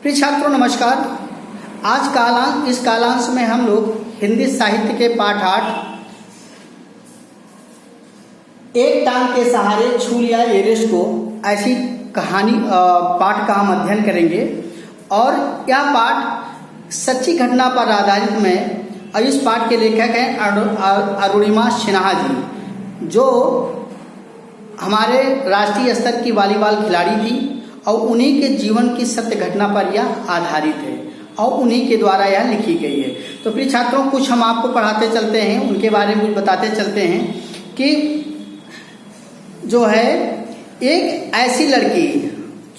प्रिय छात्रों नमस्कार। आज इस कालांश में हम लोग हिंदी साहित्य के पाठ 8 एक टांग के सहारे छू लिया एवरेस्ट को ऐसी कहानी पाठ का हम अध्ययन करेंगे। और यह पाठ सच्ची घटना पर आधारित में, और इस पाठ के लेखक हैं अरुणिमा सिन्हा जी, जो हमारे राष्ट्रीय स्तर की वॉलीबॉल खिलाड़ी थी और उन्हीं के जीवन की सत्य घटना पर यह आधारित है और उन्हीं के द्वारा यह लिखी गई है। तो प्रिय छात्रों, कुछ हम आपको पढ़ाते चलते हैं, उनके बारे में बताते चलते हैं कि जो है एक ऐसी लड़की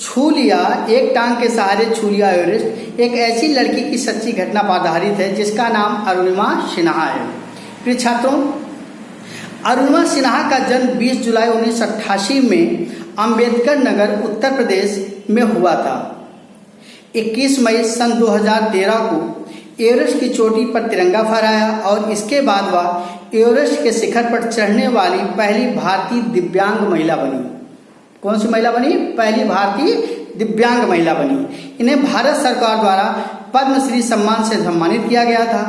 छू लिया, एक टांग के सहारे छू लिया एवरेस्ट, एक ऐसी लड़की की सच्ची घटना पर आधारित है जिसका नाम अरुणिमा सिन्हा है। प्रिय छात्रों, अरुणिमा सिन्हा का जन्म 20 जुलाई 1988 में अंबेडकर नगर उत्तर प्रदेश में हुआ था। 21 मई सन 2013 को एवरेस्ट की चोटी पर तिरंगा फहराया और इसके बाद वह एवरेस्ट के शिखर पर चढ़ने वाली पहली भारतीय दिव्यांग महिला बनी। कौन सी महिला बनी? पहली भारतीय दिव्यांग महिला बनी। इन्हें भारत सरकार द्वारा पद्मश्री सम्मान से सम्मानित किया गया था।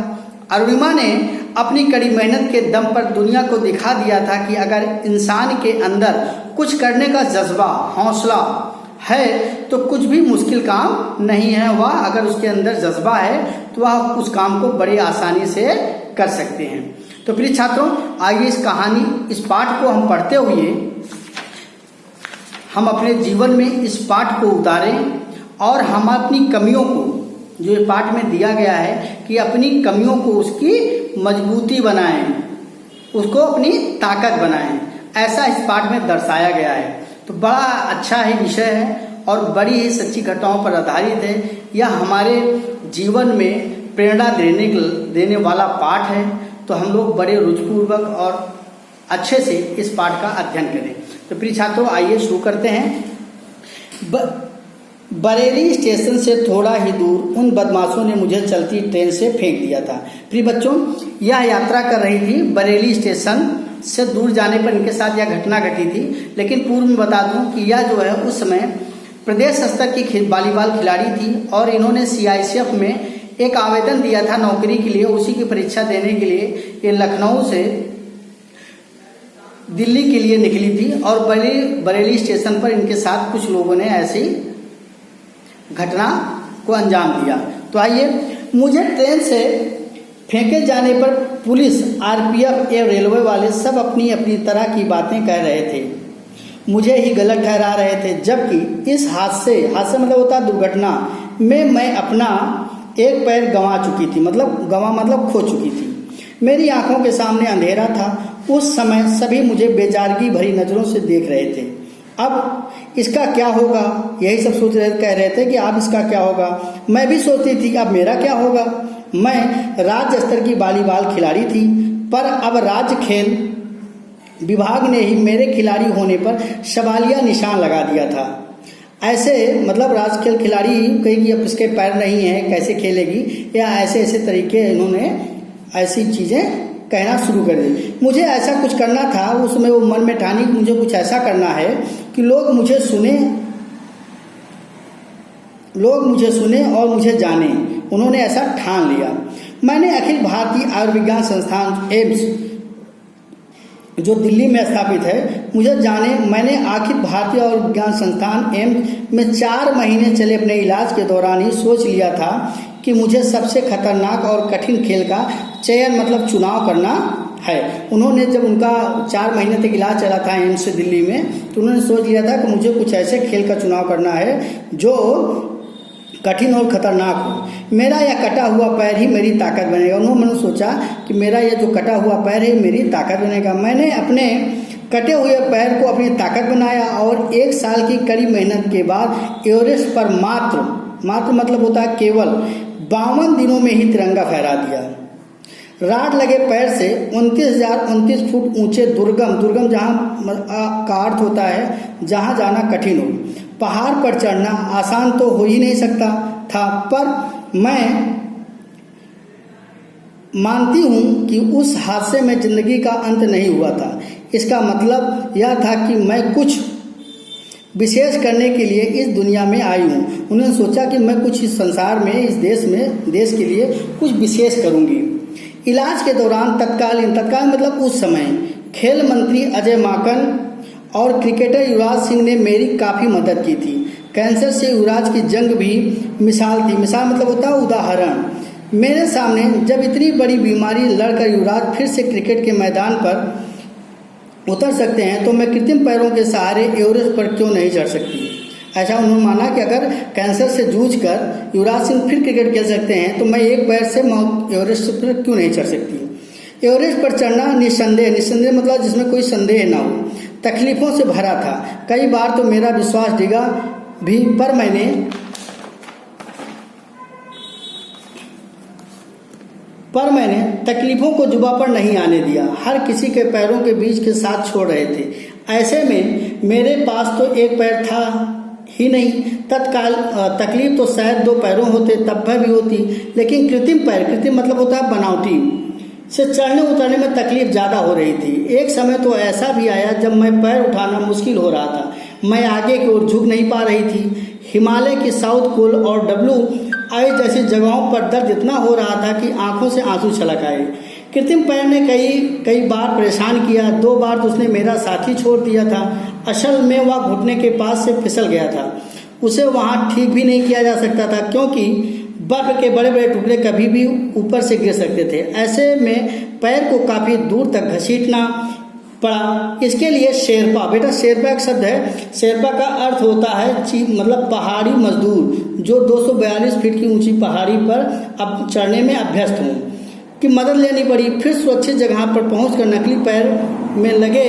अरुणिमा ने अपनी कड़ी मेहनत के दम पर दुनिया को दिखा दिया था कि अगर इंसान के अंदर कुछ करने का जज्बा, हौसला है तो कुछ भी मुश्किल काम नहीं है। वह अगर उसके अंदर जज्बा है तो वह उस काम को बड़ी आसानी से कर सकते हैं। तो प्रिय छात्रों, आइए इस पाठ को हम पढ़ते हुए हम अपने जीवन में इस पाठ को उतारें और हम अपनी कमियों को, जो ये पाठ में दिया गया है कि अपनी कमियों को उसकी मजबूती बनाएं, उसको अपनी ताकत बनाएं, ऐसा इस पाठ में दर्शाया गया है। तो बड़ा अच्छा ही विषय है और बड़ी ही सच्ची घटनाओं पर आधारित है। यह हमारे जीवन में प्रेरणा देने वाला पाठ है। तो हम लोग बड़े रुचिपूर्वक और अच्छे से इस पाठ का अध्ययन करें। तो प्रिय छात्रों, आइए शुरू करते हैं। बरेली स्टेशन से थोड़ा ही दूर उन बदमाशों ने मुझे चलती ट्रेन से फेंक दिया था। प्रिय बच्चों, यह यात्रा कर रही थी बरेली स्टेशन से दूर जाने पर इनके साथ यह घटना घटी थी। लेकिन पूर्व में बता दूं कि यह जो है उस समय प्रदेश स्तर की वॉलीबॉल खिलाड़ी थी और इन्होंने CICF में एक आवेदन दिया था नौकरी के लिए। उसी की परीक्षा देने के लिए ये लखनऊ से दिल्ली के लिए निकली थी और बरेली स्टेशन पर इनके साथ कुछ लोगों ने ऐसी घटना को अंजाम दिया। तो आइए, मुझे ट्रेन से फेंके जाने पर पुलिस, RPF या रेलवे वाले सब अपनी अपनी तरह की बातें कह रहे थे, मुझे ही गलत ठहरा रहे थे। जबकि इस हादसे मतलब होता दुर्घटना में मैं अपना एक पैर गंवा चुकी थी, मतलब खो चुकी थी। मेरी आंखों के सामने अंधेरा था। उस समय सभी मुझे बेजारगी भरी नजरों से देख रहे थे। अब इसका क्या होगा, यही सब कह रहे थे कि अब इसका क्या होगा। मैं भी सोचती थी कि अब मेरा क्या होगा। मैं राज्य स्तर की वॉलीबॉल खिलाड़ी थी, पर अब राज्य खेल विभाग ने ही मेरे खिलाड़ी होने पर सवालिया निशान लगा दिया था। ऐसे राज्य खेल खिलाड़ी कहेगी अब इसके पैर नहीं है, कैसे खेलेगी, या ऐसे तरीके इन्होंने ऐसी चीज़ें कहना शुरू कर दी। मुझे ऐसा कुछ करना था। उसमें वो मन में ठानी कि मुझे कुछ ऐसा करना है कि लोग मुझे सुने और मुझे जाने। उन्होंने ऐसा ठान लिया। मैंने अखिल भारतीय आयुर्विज्ञान संस्थान एम्स, जो दिल्ली में स्थापित है, मुझे जाने। मैंने अखिल भारतीय आयुर्विज्ञान संस्थान एम्स में 4 महीने चले अपने इलाज के दौरान ही सोच लिया था कि मुझे सबसे खतरनाक और कठिन खेल का चयन चुनाव करना है। उन्होंने जब उनका 4 महीने तक इलाज चला था एम्स से दिल्ली में, तो उन्होंने सोच लिया था कि मुझे कुछ ऐसे खेल का चुनाव करना है जो कठिन और खतरनाक हो। मेरा यह कटा हुआ पैर ही मेरी ताकत बनेगा। उन्होंने सोचा कि मेरा यह जो कटा हुआ पैर है मेरी ताकत बनेगा। मैंने अपने कटे हुए पैर को अपनी ताकत बनाया और 1 साल की कड़ी मेहनत के बाद एवरेस्ट पर मात्र होता है केवल 52 दिनों में ही तिरंगा फहरा दिया। राड लगे पैर से 29,029 फुट ऊंचे दुर्गम जहाँ का अर्थ होता है जहाँ जाना कठिन हो, पहाड़ पर चढ़ना आसान तो हो ही नहीं सकता था। पर मैं मानती हूँ कि उस हादसे में जिंदगी का अंत नहीं हुआ था। इसका मतलब यह था कि मैं कुछ विशेष करने के लिए इस दुनिया में आई हूँ। उन्होंने सोचा कि मैं कुछ इस संसार में, इस देश के लिए कुछ विशेष करूँगी। इलाज के दौरान तत्काल मतलब उस समय खेल मंत्री अजय माकन और क्रिकेटर युवराज सिंह ने मेरी काफ़ी मदद की थी। कैंसर से युवराज की जंग भी मिसाल थी। मिसाल मतलब होता है उदाहरण। मेरे सामने जब इतनी बड़ी बीमारी लड़कर युवराज फिर से क्रिकेट के मैदान पर उतर सकते हैं तो मैं कृत्रिम पैरों के सहारे एवरेस्ट पर क्यों नहीं चढ़ सकती। ऐसा उन्होंने माना कि अगर कैंसर से जूझकर युवराज सिंह फिर क्रिकेट खेल सकते हैं तो मैं एक पैर से एवरेस्ट पर क्यों नहीं चढ़ सकती। एवरेस्ट पर चढ़ना निस्संदेह मतलब जिसमें कोई संदेह ना हो, तकलीफ़ों से भरा था। कई बार तो मेरा विश्वास डिगा भी, पर मैंने तकलीफ़ों को जुबा पर नहीं आने दिया। हर किसी के पैरों के बीच के साथ छोड़ रहे थे। ऐसे में मेरे पास तो एक पैर था ही नहीं। तकलीफ तो शायद 2 पैरों होते तब भी होती, लेकिन कृत्रिम मतलब होता है बनावटी से चढ़ने उतरने में तकलीफ ज़्यादा हो रही थी। एक समय तो ऐसा भी आया जब मैं पैर उठाना मुश्किल हो रहा था। मैं आगे की ओर झुक नहीं पा रही थी। हिमालय की साउथ पोल और WI जैसी जगहों पर दर्द इतना हो रहा था कि आंखों से आंसू छलक आए। कृत्रिम पैर ने कई बार परेशान किया। 2 बार तो उसने मेरा साथी छोड़ दिया था। असल में वह घुटने के पास से फिसल गया था। उसे वहाँ ठीक भी नहीं किया जा सकता था क्योंकि बर्फ के बड़े बड़े टुकड़े कभी भी ऊपर से गिर सकते थे। ऐसे में पैर को काफ़ी दूर तक घसीटना पड़ा। इसके लिए शेरपा एक शब्द है। शेरपा का अर्थ होता है मतलब पहाड़ी मजदूर जो 242 फीट की ऊंची पहाड़ी पर अब चढ़ने में अभ्यस्त हों की मदद लेनी पड़ी। फिर सुरक्षित जगह पर पहुंचकर नकली पैर में लगे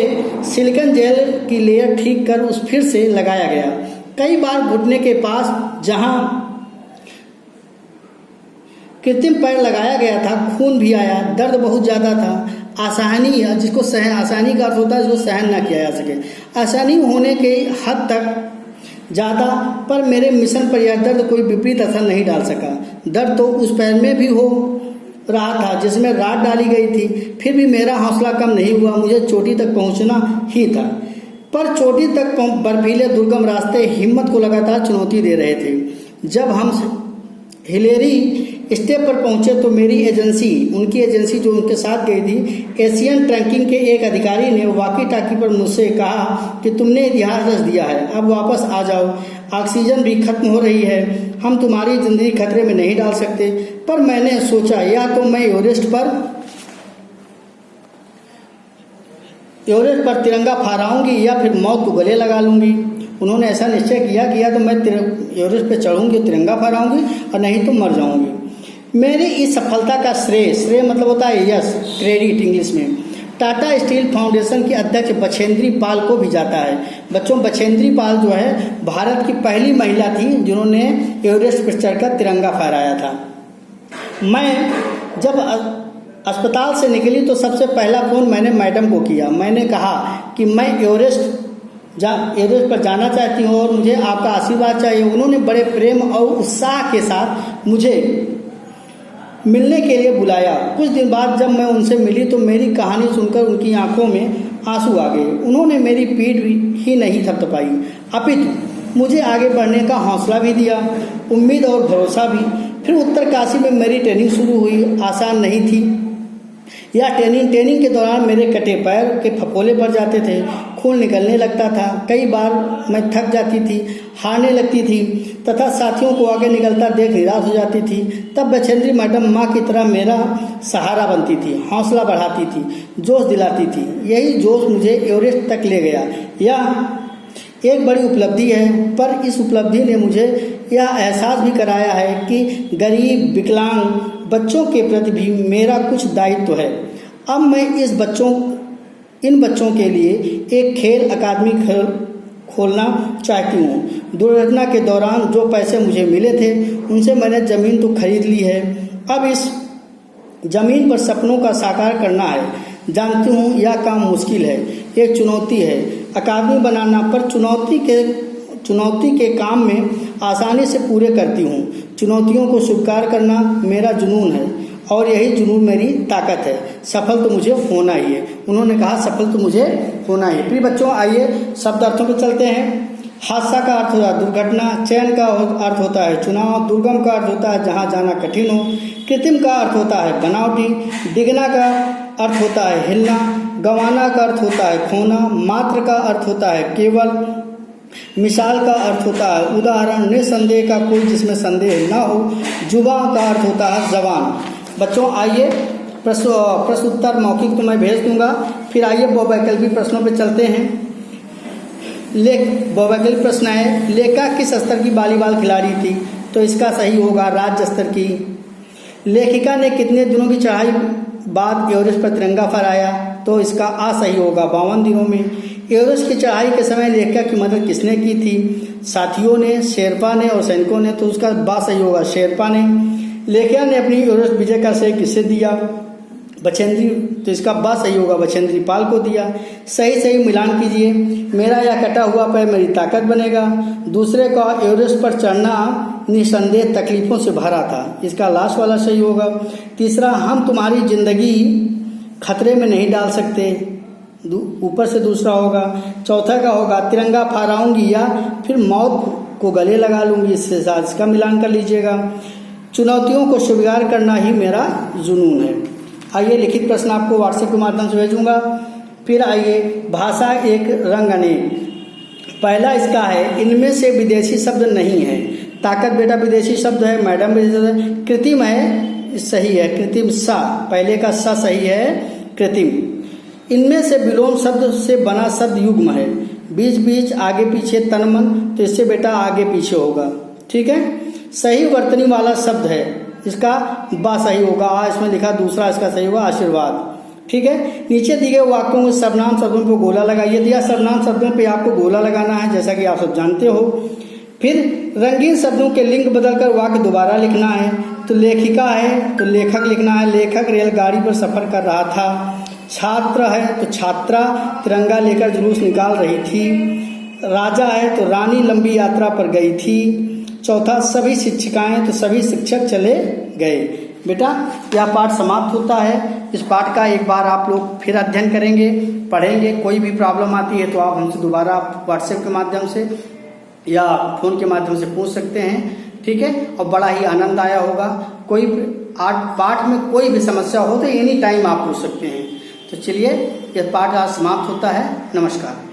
सिलिकॉन जेल की लेयर ठीक कर उस फिर से लगाया गया। कई बार घुटने के पास जहां कृत्रिम पैर लगाया गया था खून भी आया। दर्द बहुत ज़्यादा था। आसानी का अर्थ होता है जिसको सहन ना किया जा सके। आसानी होने के हद तक ज़्यादा, पर मेरे मिशन पर यह दर्द कोई विपरीत असर नहीं डाल सका। दर्द तो उस पैर में भी हो रहा था जिसमें राड डाली गई थी। फिर भी मेरा हौसला कम नहीं हुआ। मुझे चोटी तक पहुंचना ही था, पर चोटी तक बर्फीले दुर्गम रास्ते हिम्मत को लगातार चुनौती दे रहे थे। जब हम हिलेरी स्टेप पर पहुंचे तो उनकी एजेंसी जो उनके साथ गई थी, एशियन ट्रैकिंग के एक अधिकारी ने वाकी टाकी पर मुझसे कहा कि तुमने इतिहास रच दिया है, अब वापस आ जाओ। ऑक्सीजन भी खत्म हो रही है, हम तुम्हारी जिंदगी खतरे में नहीं डाल सकते। पर मैंने सोचा या तो मैं एवरेस्ट पर तिरंगा फहराऊंगी या फिर मौत को गले लगा लूंगी। उन्होंने ऐसा निश्चय किया कि या तो मैं एवरेस्ट पर चढ़ूंगी, तिरंगा फहराऊंगी, और नहीं तो मर जाऊंगी। मेरी इस सफलता का श्रेय मतलब होता है यश, क्रेडिट इंग्लिश में, टाटा स्टील फाउंडेशन के अध्यक्ष बछेंद्री पाल को भी जाता है। बछेंद्री पाल जो है भारत की पहली महिला थी जिन्होंने एवरेस्ट पर चढ़कर तिरंगा फहराया था। मैं जब अस्पताल से निकली तो सबसे पहला फ़ोन मैंने मैडम को किया। मैंने कहा कि मैं एवरेस्ट पर जाना चाहती हूँ और मुझे आपका आशीर्वाद चाहिए। उन्होंने बड़े प्रेम और उत्साह के साथ मुझे मिलने के लिए बुलाया। कुछ दिन बाद जब मैं उनसे मिली तो मेरी कहानी सुनकर उनकी आंखों में आंसू आ गए। उन्होंने मेरी पीठ ही नहीं थपथपाई, अपितु मुझे आगे बढ़ने का हौसला भी दिया, उम्मीद और भरोसा भी। फिर उत्तरकाशी में मेरी ट्रेनिंग शुरू हुई। आसान नहीं थी यह ट्रेनिंग के दौरान मेरे कटे पैर के फफोले पड़ जाते थे, खून निकलने लगता था। कई बार मैं थक जाती थी, हारने लगती थी तथा साथियों को आगे निकलता देख निराश हो जाती थी। तब बछेंद्री मैडम माँ की तरह मेरा सहारा बनती थी, हौसला बढ़ाती थी, जोश दिलाती थी। यही जोश मुझे एवरेस्ट तक ले गया। यह एक बड़ी उपलब्धि है, पर इस उपलब्धि ने मुझे यह एहसास भी कराया है कि गरीब विकलांग बच्चों के प्रति भी मेरा कुछ दायित्व है। अब मैं इन बच्चों के लिए एक खेल अकादमी खोलना चाहती हूँ। दुर्घटना के दौरान जो पैसे मुझे मिले थे उनसे मैंने ज़मीन तो खरीद ली है। अब इस ज़मीन पर सपनों का साकार करना है। जानती हूँ यह काम मुश्किल है, एक चुनौती है अकादमी बनाना, पर चुनौती के काम में आसानी से पूरे करती हूँ। चुनौतियों को स्वीकार करना मेरा जुनून है और यही जुनून मेरी ताकत है। सफल तो मुझे होना ही है। उन्होंने कहा सफल तो मुझे होना ही है। प्रिय बच्चों, आइए शब्द अर्थों पर चलते हैं। हादसा का अर्थ होता है दुर्घटना, चयन का अर्थ होता है चुनाव, दुर्गम का अर्थ होता है जहाँ जाना कठिन हो, कृत्रिम का अर्थ होता है बनावटी, डिगना का अर्थ होता है हिलना, गंवाना का अर्थ होता है खोना, मात्र का अर्थ होता है केवल, मिसाल का अर्थ होता है उदाहरण, निसंदेह का कोई जिसमें संदेह न हो, जुबां का अर्थ होता है जबान। बच्चों आइए प्रश्न उत्तर मौखिक तो मैं भेज दूंगा, फिर आइए बहुवैकल्पिक प्रश्नों पे चलते हैं। बहुवैकल्पिक प्रश्न है, लेखिका किस स्तर की वॉलीबॉल खिलाड़ी थी? तो इसका सही होगा राज्य स्तर की। लेखिका ने कितने दिनों की चढ़ाई बाद एवरेस्ट पर तिरंगा फहराया? तो इसका सही होगा 52 दिनों में। एवरेस्ट की चढ़ाई के समय लेखिका की मदद किसने की थी? साथियों ने, शेरपा ने और सैनिकों ने। तो उसका सही होगा शेरपा ने। लेखिका ने अपनी एवरेस्ट विजय का श्रेय किससे दिया? बछेंद्री। तो इसका सही होगा बछेंद्री पाल को दिया। सही मिलान कीजिए। मेरा यह कटा हुआ पैर मेरी ताकत बनेगा। दूसरे का एवरेस्ट पर चढ़ना निसंदेह तकलीफों से भरा था। इसका लास्ट वाला सही होगा। तीसरा, हम तुम्हारी जिंदगी खतरे में नहीं डाल सकते, ऊपर से दूसरा होगा। चौथा का होगा तिरंगा फहराऊंगी या फिर मौत को गले लगा लूंगी, इससे साथ इसका मिलान कर लीजिएगा। चुनौतियों को स्वीकार करना ही मेरा जुनून है। आइए लिखित प्रश्न आपको व्हाट्सएप के माध्यम से भेजूंगा। फिर आइए भाषा एक रंग अनेक। पहला इसका है, इनमें से विदेशी शब्द नहीं है। ताकत बेटा विदेशी शब्द है, मैडम विदेशी शब्द है, कृत्रिम है सही है, कृत्रिम सा, पहले का सा सही है कृत्रिम। इनमें से विलोम शब्द से बना शब्द युग्म है, बीच बीच आगे पीछे तन मन, तो इससे बेटा आगे पीछे होगा। ठीक है, सही वर्तनी वाला शब्द है, इसका सही होगा। इसमें लिखा दूसरा, इसका सही होगा आशीर्वाद। ठीक है, नीचे दिए गए वाक्यों में सर्वनाम शब्दों पर गोला लगाइए। दिया सर्वनाम शब्दों पे आपको गोला लगाना है, जैसा कि आप सब जानते हो। फिर रंगीन शब्दों के लिंग बदलकर वाक्य दोबारा लिखना है। तो लेखिका है तो लेखक लिखना है, लेखक रेलगाड़ी पर सफर कर रहा था। छात्र है तो छात्रा तिरंगा लेकर जुलूस निकाल रही थी। राजा है तो रानी लंबी यात्रा पर गई थी। चौथा, सभी शिक्षिकाएं तो सभी शिक्षक चले गए। बेटा यह पाठ समाप्त होता है। इस पाठ का एक बार आप लोग फिर अध्ययन करेंगे, पढ़ेंगे। कोई भी प्रॉब्लम आती है तो आप हमसे दोबारा व्हाट्सएप के माध्यम से या फ़ोन के माध्यम से पूछ सकते हैं। ठीक है, और बड़ा ही आनंद आया होगा। कोई पाठ में कोई भी समस्या हो तो एनी टाइम आप पूछ सकते हैं। तो चलिए, यह पाठ आज समाप्त होता है। नमस्कार।